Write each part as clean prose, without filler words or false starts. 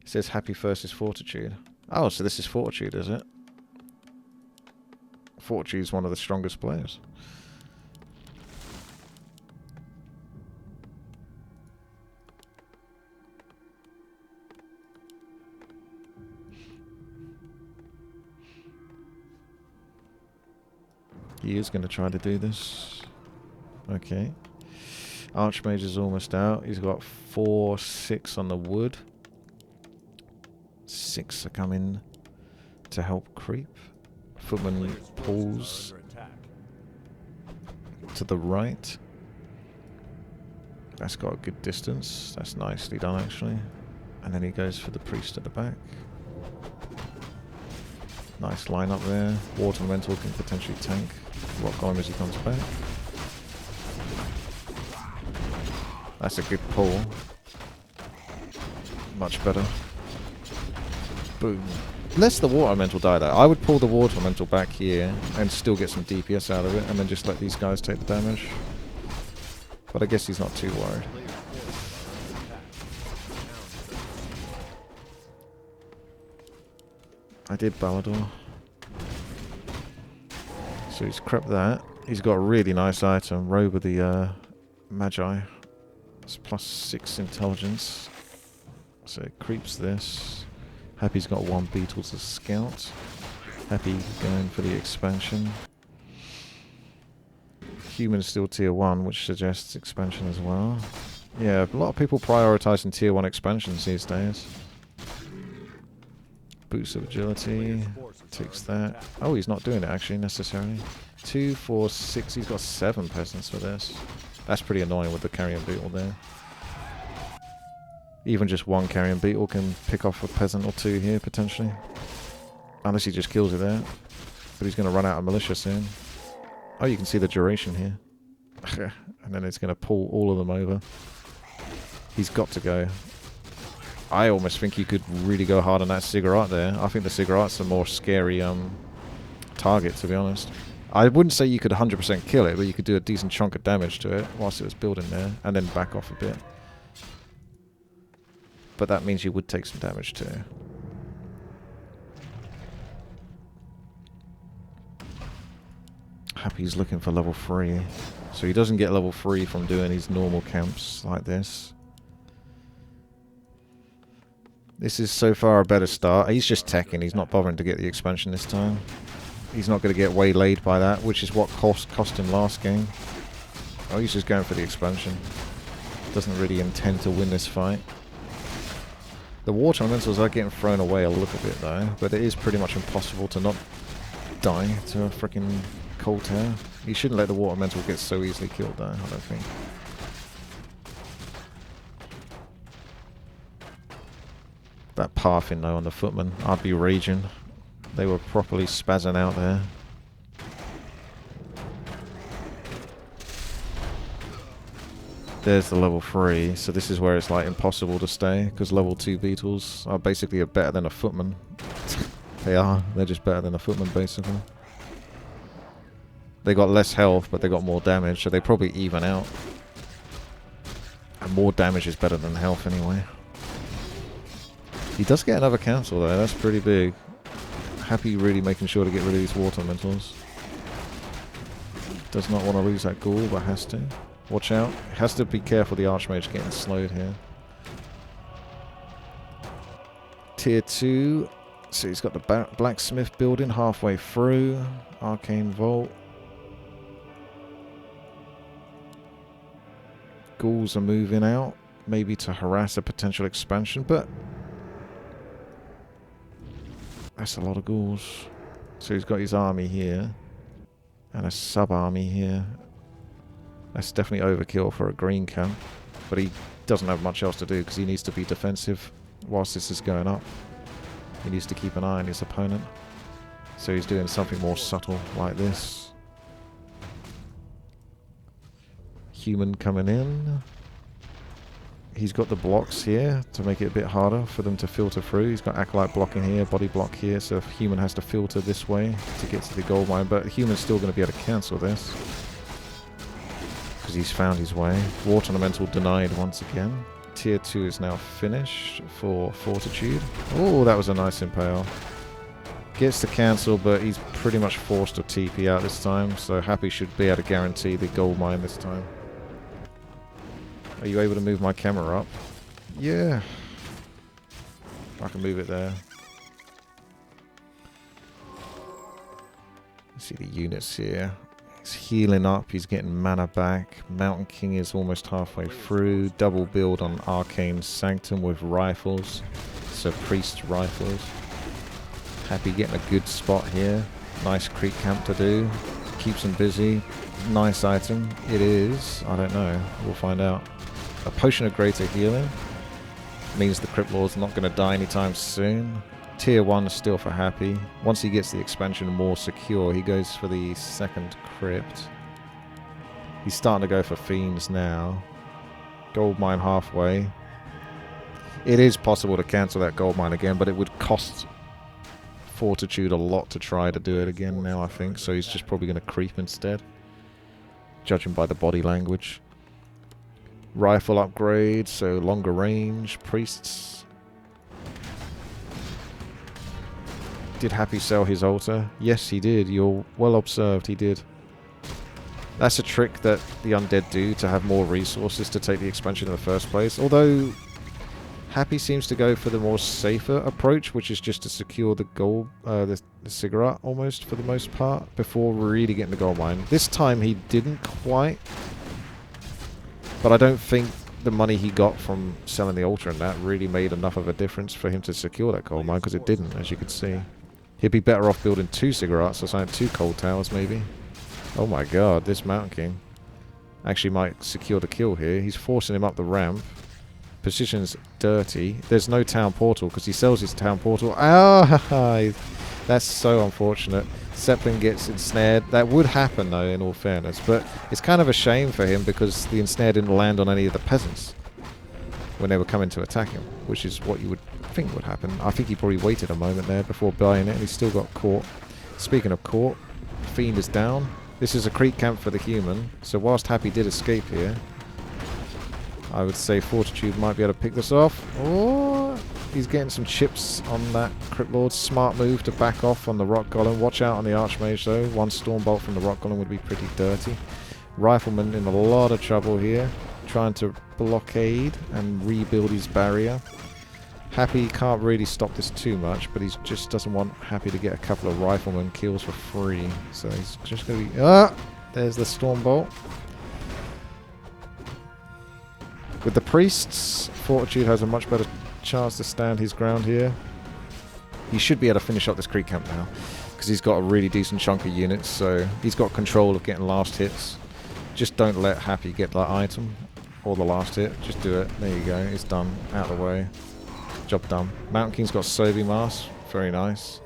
It says happy first is Fortitude. Oh, so this is Fortitude, is it? Fortitude is one of the strongest players. He is going to try to do this. Okay. Archmage is almost out. He's got 4, 6 on the wood. 6 are coming to help creep. Footman pulls to the right. That's got a good distance. That's nicely done, actually. And then he goes for the priest at the back. Nice line up there. Water Elemental can potentially tank Rock Golem as he comes back. That's a good pull. Much better. Boom. Unless the Water Elemental die though. I would pull the Water Elemental back here and still get some DPS out of it and then just let these guys take the damage. But I guess he's not too worried. I did Balador. So he's crept that. He's got a really nice item. Robe of the Magi. It's +6 intelligence. So it creeps this. Happy's got 1 beetle to scout. Happy going for the expansion. Human is still tier 1, which suggests expansion as well. Yeah, a lot of people prioritizing tier 1 expansions these days. Boost of agility, takes that. Oh, he's not doing it actually necessarily. 2, 4, 6. He's got 7 peasants for this. That's pretty annoying with the carrion beetle there. Even just 1 carrion beetle can pick off a peasant or 2 here potentially. Unless he just kills it there. But he's going to run out of militia soon. Oh, you can see the duration here. And then it's going to pull all of them over. He's got to go. I almost think you could really go hard on that cigarette there. I think the cigarette's a more scary target, to be honest. I wouldn't say you could 100% kill it, but you could do a decent chunk of damage to it whilst it was building there, and then back off a bit. But that means you would take some damage too. Happy's looking for level 3. So he doesn't get level 3 from doing his normal camps like this. This is so far a better start. He's just teching. He's not bothering to get the expansion this time. He's not going to get waylaid by that, which is what cost him last game. Oh, he's just going for the expansion. Doesn't really intend to win this fight. The water elementals are getting thrown away a little bit though, but it is pretty much impossible to not die to a freaking cold tear. You shouldn't let the water elemental get so easily killed though, I don't think. That pathing though on the footman, I'd be raging. They were properly spazzing out there. There's the level 3, so this is where it's like impossible to stay, because level 2 beetles are basically better than a footman. They are, they're just better than a footman basically. They got less health, but they got more damage, so they probably even out. And more damage is better than health anyway. He does get another cancel though, that's pretty big. Happy really making sure to get rid of these water elementals. Does not want to lose that ghoul, but has to. Watch out. Has to be careful the Archmage getting slowed here. Tier 2. So he's got the blacksmith building halfway through. Arcane Vault. Ghouls are moving out. Maybe to harass a potential expansion, but that's a lot of ghouls. So he's got his army here. And a sub-army here. That's definitely overkill for a green camp. But he doesn't have much else to do because he needs to be defensive whilst this is going up. He needs to keep an eye on his opponent. So he's doing something more subtle like this. Human coming in. He's got the blocks here to make it a bit harder for them to filter through. He's got Acolyte blocking here, body block here, so if Human has to filter this way to get to the gold mine, but Human's still going to be able to cancel this because he's found his way. Water Elemental denied once again. Tier 2 is now finished for Fortitude. Oh, that was a nice impale. Gets to cancel, but he's pretty much forced to TP out this time, so Happy should be able to guarantee the gold mine this time. Are you able to move my camera up? Yeah. I can move it there. See the units here. He's healing up, he's getting mana back. Mountain King is almost halfway through. Double build on Arcane Sanctum with rifles. So priest rifles. Happy getting a good spot here. Nice creep camp to do. Keeps him busy. Nice item. It is. I don't know. We'll find out. A potion of greater healing. Means the Crypt Lord's not going to die anytime soon. Tier 1 still for Happy. Once he gets the expansion more secure, he goes for the second crypt. He's starting to go for Fiends now. Gold mine halfway. It is possible to cancel that gold mine again, but it would cost Fortitude a lot to try to do it again now, I think. So he's just probably going to creep instead. Judging by the body language. Rifle upgrade, so longer range. Priests. Did Happy sell his altar? Yes, he did. You're well observed. He did. That's a trick that the Undead do to have more resources to take the expansion in the first place. Although Happy seems to go for the more safer approach, which is just to secure the gold, the cigarette almost for the most part before really getting the gold mine. This time he didn't quite, but I don't think the money he got from selling the altar and that really made enough of a difference for him to secure that gold mine, because it didn't, as you can see. He'd be better off building 2 cigarettes or something, 2 cold towers maybe. Oh my god, this Mountain King actually might secure the kill here. He's forcing him up the ramp. Position's dirty. There's no town portal because he sells his town portal. Ah, that's so unfortunate. Zeppelin gets ensnared. That would happen though, in all fairness, but it's kind of a shame for him because the ensnare didn't land on any of the peasants when they were coming to attack him, which is what you would think would happen. I think he probably waited a moment there before buying it, and he still got caught. Speaking of caught, Fiend is down. This is a creep camp for the human, so whilst Happy did escape here, I would say Fortitude might be able to pick this off. Oh, he's getting some chips on that Crypt Lord. Smart move to back off on the Rock Golem. Watch out on the Archmage though. One Stormbolt from the Rock Golem would be pretty dirty. Rifleman in a lot of trouble here, trying to blockade and rebuild his barrier. Happy can't really stop this too much, but he just doesn't want Happy to get a couple of Rifleman kills for free. So he's just going to be... Ah! There's the Stormbolt. With the Priests, Fortitude has a much better chance to stand his ground here. He should be able to finish up this creep camp now, because he's got a really decent chunk of units, so he's got control of getting last hits. Just don't let Happy get that item, or the last hit. Just do it. There you go. It's done. Out of the way. Job done. Mountain King's got Sobe Mask. Very nice.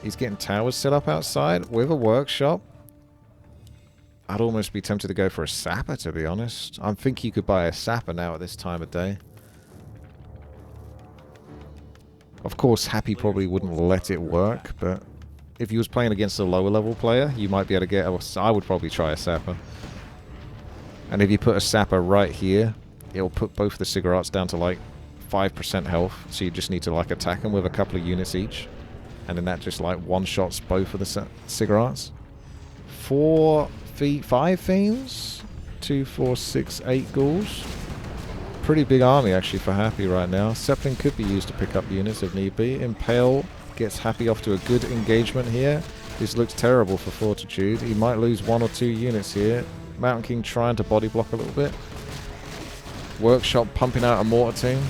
He's getting towers set up outside with a workshop. I'd almost be tempted to go for a sapper, to be honest. I think you could buy a sapper now at this time of day. Of course, Happy probably wouldn't let it work, but if he was playing against a lower level player, you might be able to get a... I would probably try a sapper. And if you put a sapper right here, it'll put both the cigarettes down to like 5% health, so you just need to like attack them with a couple of units each, and then that just like one-shots both of the cigarettes. 5 fiends, 2, 4, 6, 8 ghouls. Pretty big army actually for Happy right now. Zeppelin could be used to pick up units if need be. Impale gets Happy off to a good engagement here. This looks terrible for Fortitude. He might lose 1 or 2 units here. Mountain King trying to body block a little bit. Workshop pumping out a mortar team.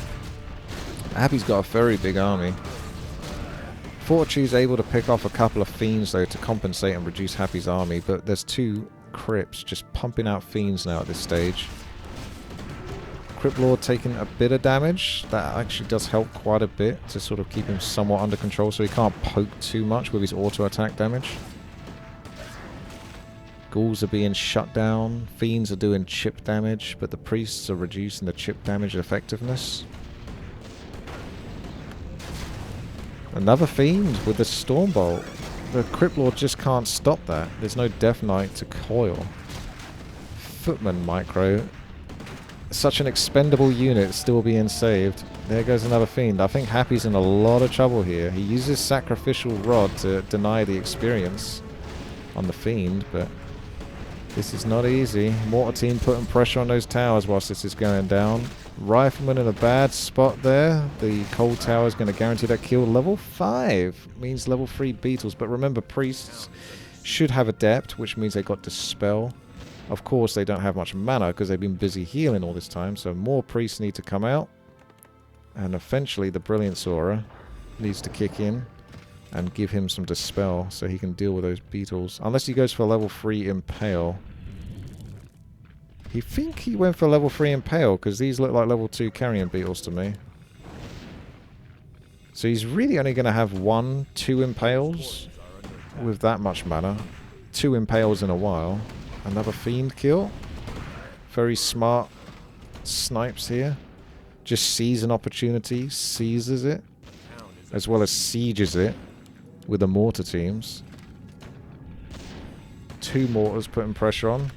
Happy's got a very big army. Fortitude's able to pick off a couple of fiends though to compensate and reduce Happy's army, but there's 2 crypts just pumping out fiends now at this stage. Crypt Lord taking a bit of damage. That actually does help quite a bit to sort of keep him somewhat under control, so he can't poke too much with his auto attack damage. Ghouls are being shut down. Fiends are doing chip damage, but the priests are reducing the chip damage effectiveness. Another fiend with the Stormbolt. The Crypt Lord just can't stop that. There's no Death Knight to coil. Footman micro. Such an expendable unit still being saved. There goes another fiend. I think Happy's in a lot of trouble here. He uses sacrificial rod to deny the experience on the fiend, but this is not easy. Mortar team putting pressure on those towers whilst this is going down. Rifleman in a bad spot there. The cold tower is going to guarantee that kill. Level 5 means level 3 beetles, but remember priests should have adept, which means they got dispel. Of course, they don't have much mana because they've been busy healing all this time, so more priests need to come out. And eventually the Brilliance Aura needs to kick in and give him some dispel so he can deal with those beetles. Unless he goes for level 3 Impale. I think he went for level 3 Impale because these look like level 2 carrion beetles to me. So he's really only going to have 1, 2 Impales with that much mana. 2 Impales in a while. Another fiend kill. Very smart snipes here. Just sees an opportunity, seizes it, as well as sieges it with the mortar teams. 2 mortars putting pressure on.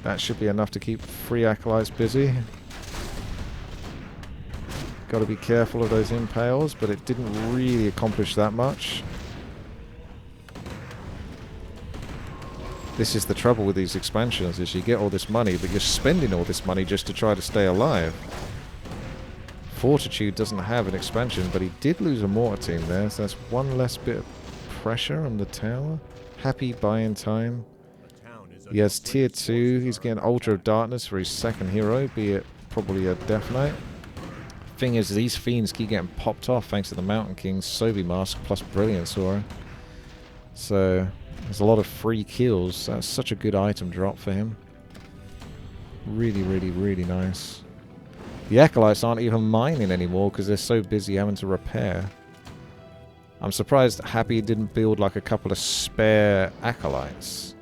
That should be enough to keep 3 acolytes busy. Got to be careful of those impales, but it didn't really accomplish that much. This is the trouble with these expansions, is you get all this money, but you're spending all this money just to try to stay alive. Fortitude doesn't have an expansion, but he did lose a mortar team there, so that's 1 less bit of pressure on the tower. Happy buying time. He has tier 2, he's getting Ultra of Darkness for his 2nd hero, be it probably a Death Knight. Thing is, these fiends keep getting popped off thanks to the Mountain King's Sobi Mask plus Brilliance Aura. So there's a lot of free kills. That's such a good item drop for him. Really, really, really nice. The Acolytes aren't even mining anymore because they're so busy having to repair. I'm surprised Happy didn't build like a couple of spare Acolytes.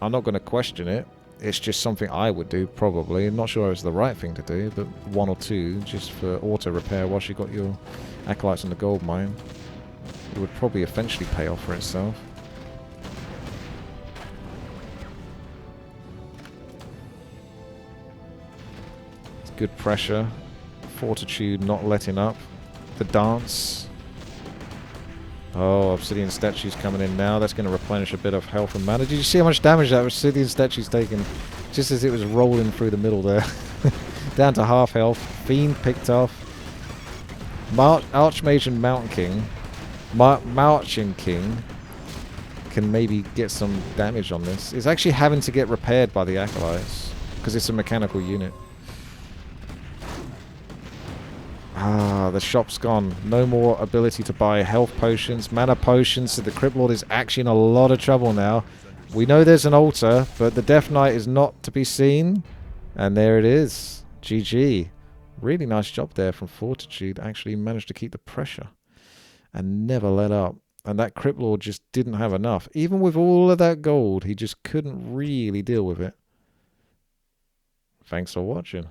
I'm not going to question it. It's just something I would do, probably. I'm not sure it's the right thing to do, but 1 or 2 just for auto repair whilst you got your Acolytes in the gold mine. It would probably eventually pay off for itself. Good pressure. Fortitude not letting up. The dance. Oh, Obsidian Statue's coming in now. That's going to replenish a bit of health and mana. Did you see how much damage that Obsidian Statue's taken? Just as it was rolling through the middle there. Down to half health. Fiend picked off. Archmage and Mountain King. Marching King can maybe get some damage on this. It's actually having to get repaired by the Acolytes because it's a mechanical unit. Ah, the shop's gone. No more ability to buy health potions, mana potions, so the Crypt Lord is actually in a lot of trouble now. We know there's an altar, but the Death Knight is not to be seen. And there it is. GG. Really nice job there from Fortitude. Actually managed to keep the pressure and never let up. And that Crypt Lord just didn't have enough. Even with all of that gold, he just couldn't really deal with it. Thanks for watching.